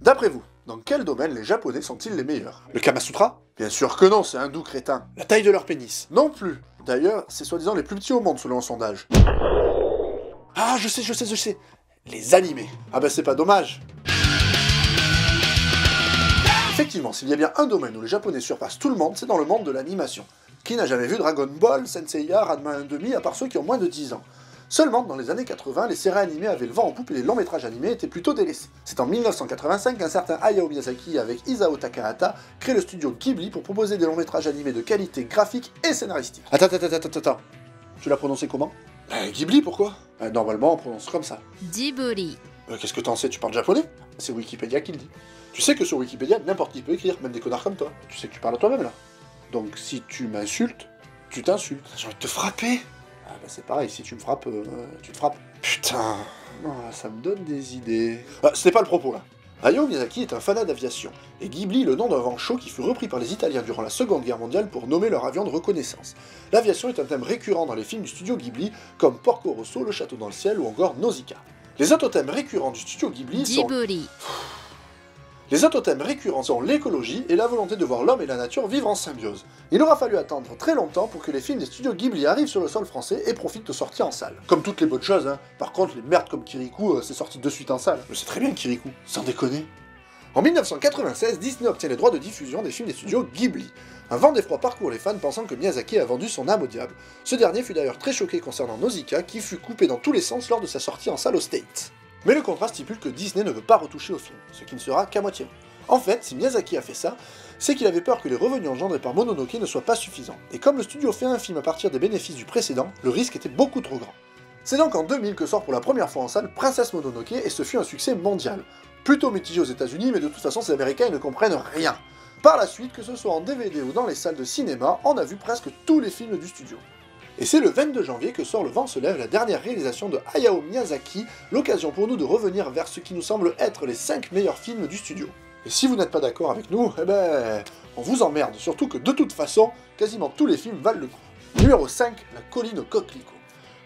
D'après vous, dans quel domaine les Japonais sont-ils les meilleurs? Le Kama Sutra? Bien sûr que non, c'est un doux crétin. La taille de leur pénis? Non plus. D'ailleurs, c'est soi-disant les plus petits au monde selon un sondage. Ah, je sais. Les animés. Ah bah c'est pas dommage. Effectivement, s'il y a bien un domaine où les Japonais surpassent tout le monde, c'est dans le monde de l'animation. Qui n'a jamais vu Dragon Ball, Senseiya, Ranma 1/2, à part ceux qui ont moins de 10 ans? Seulement, dans les années 80, les séries animées avaient le vent en poupe et les longs métrages animés étaient plutôt délaissés. C'est en 1985 qu'un certain Hayao Miyazaki, avec Isao Takahata, crée le studio Ghibli pour proposer des longs métrages animés de qualité graphique et scénaristique. Attends. Tu l'as prononcé comment? Ghibli, pourquoi? Normalement, on prononce comme ça. Ghibli. Qu'est-ce que t'en sais? Tu parles japonais? C'est Wikipédia qui le dit. Tu sais que sur Wikipédia, n'importe qui peut écrire, même des connards comme toi. Tu sais que tu parles à toi-même, là. Donc si tu m'insultes, tu t'insultes. J'ai envie de te frapper. Ah bah c'est pareil, si tu me frappes, tu te frappes. Putain, ça me donne des idées. C'était pas le propos, là. Hayao Miyazaki est un fanat d'aviation, et Ghibli le nom d'un vent chaud qui fut repris par les Italiens durant la Seconde Guerre mondiale pour nommer leur avion de reconnaissance. L'aviation est un thème récurrent dans les films du studio Ghibli, comme Porco Rosso, Le Château dans le ciel ou encore Nausicaa. Les autres thèmes récurrents du studio Ghibli sont... Les autres thèmes récurrents sont l'écologie et la volonté de voir l'homme et la nature vivre en symbiose. Il aura fallu attendre très longtemps pour que les films des studios Ghibli arrivent sur le sol français et profitent de sorties en salle. Comme toutes les bonnes choses, hein. Par contre, les merdes comme Kirikou, c'est sorti de suite en salle. Je sais très bien Kirikou, sans déconner. En 1996, Disney obtient les droits de diffusion des films des studios Ghibli. Un vent d'effroi parcourt les fans pensant que Miyazaki a vendu son âme au diable. Ce dernier fut d'ailleurs très choqué concernant Nausicaa, qui fut coupé dans tous les sens lors de sa sortie en salle aux States. Mais le contrat stipule que Disney ne veut pas retoucher au film, ce qui ne sera qu'à moitié. En fait, si Miyazaki a fait ça, c'est qu'il avait peur que les revenus engendrés par Mononoke ne soient pas suffisants. Et comme le studio fait un film à partir des bénéfices du précédent, le risque était beaucoup trop grand. C'est donc en 2000 que sort pour la première fois en salle Princesse Mononoke et ce fut un succès mondial. Plutôt mitigé aux États-Unis, mais de toute façon ces Américains ils ne comprennent rien. Par la suite, que ce soit en DVD ou dans les salles de cinéma, on a vu presque tous les films du studio. Et c'est le 22 janvier que sort Le Vent se lève, la dernière réalisation de Hayao Miyazaki, l'occasion pour nous de revenir vers ce qui nous semble être les 5 meilleurs films du studio. Et si vous n'êtes pas d'accord avec nous, eh ben, on vous emmerde, surtout que de toute façon, quasiment tous les films valent le coup. Numéro 5, La colline aux coquelicots.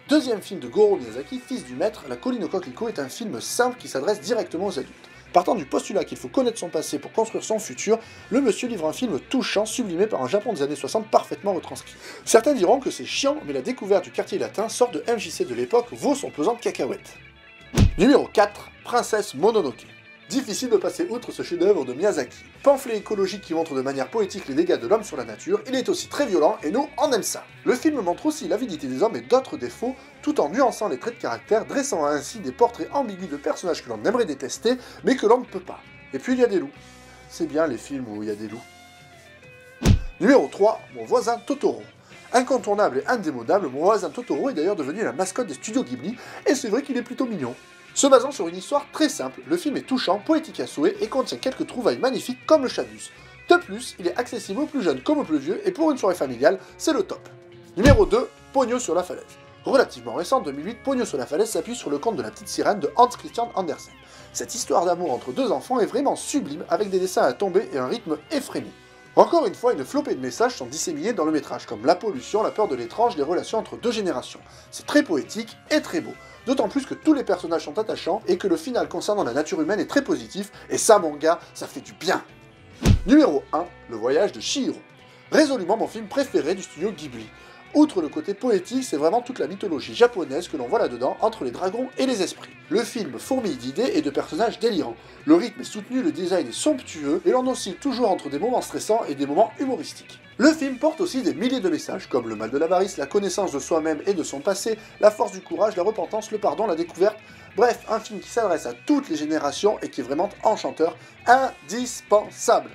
Deuxième film de Goro Miyazaki, fils du maître, La colline aux coquelicots est un film simple qui s'adresse directement aux adultes. Partant du postulat qu'il faut connaître son passé pour construire son futur, le monsieur livre un film touchant, sublimé par un Japon des années 60 parfaitement retranscrit. Certains diront que c'est chiant, mais la découverte du quartier latin, sorte de MJC de l'époque, vaut son pesant de cacahuètes. Numéro 4, Princesse Mononoke. Difficile de passer outre ce chef-d'œuvre de Miyazaki. Pamphlet écologique qui montre de manière poétique les dégâts de l'homme sur la nature, il est aussi très violent et nous, on aime ça. Le film montre aussi l'avidité des hommes et d'autres défauts, tout en nuançant les traits de caractère, dressant ainsi des portraits ambigus de personnages que l'on aimerait détester, mais que l'on ne peut pas. Et puis il y a des loups. C'est bien les films où il y a des loups. Numéro 3, Mon voisin Totoro. Incontournable et indémodable, Mon voisin Totoro est d'ailleurs devenu la mascotte des studios Ghibli, et c'est vrai qu'il est plutôt mignon. Se basant sur une histoire très simple, le film est touchant, poétique à souhait et contient quelques trouvailles magnifiques comme le chabus. De plus, il est accessible aux plus jeunes comme aux plus vieux et pour une soirée familiale, c'est le top. Numéro 2, Pogno sur la falaise. Relativement récent, 2008, Pogno sur la falaise s'appuie sur le conte de la petite sirène de Hans Christian Andersen. Cette histoire d'amour entre deux enfants est vraiment sublime avec des dessins à tomber et un rythme effréné. Encore une fois, une flopée de messages sont disséminés dans le métrage, comme la pollution, la peur de l'étrange, les relations entre deux générations. C'est très poétique et très beau. D'autant plus que tous les personnages sont attachants et que le final concernant la nature humaine est très positif, et ça mon gars, ça fait du bien. Numéro 1, Le voyage de Chihiro. Résolument mon film préféré du studio Ghibli. Outre le côté poétique, c'est vraiment toute la mythologie japonaise que l'on voit là-dedans entre les dragons et les esprits. Le film fourmille d'idées et de personnages délirants. Le rythme est soutenu, le design est somptueux, et l'on oscille toujours entre des moments stressants et des moments humoristiques. Le film porte aussi des milliers de messages, comme le mal de l'avarice, la connaissance de soi-même et de son passé, la force du courage, la repentance, le pardon, la découverte. Bref, un film qui s'adresse à toutes les générations et qui est vraiment enchanteur, indispensable.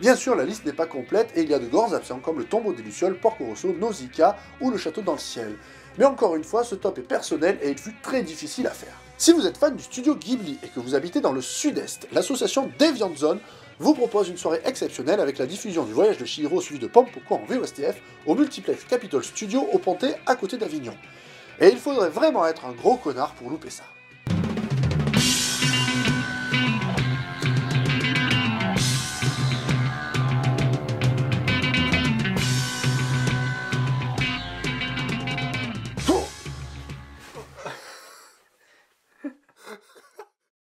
Bien sûr, la liste n'est pas complète et il y a de grands absents comme le tombeau des Lucioles, Porco Rosso, Nausicaa ou le château dans le ciel. Mais encore une fois, ce top est personnel et il fut très difficile à faire. Si vous êtes fan du studio Ghibli et que vous habitez dans le sud-est, l'association Deviant Zone vous propose une soirée exceptionnelle avec la diffusion du voyage de Chihiro suivi de Pompoko en VOSTF au multiplex Capitol Studio au Pontet à côté d'Avignon. Et il faudrait vraiment être un gros connard pour louper ça.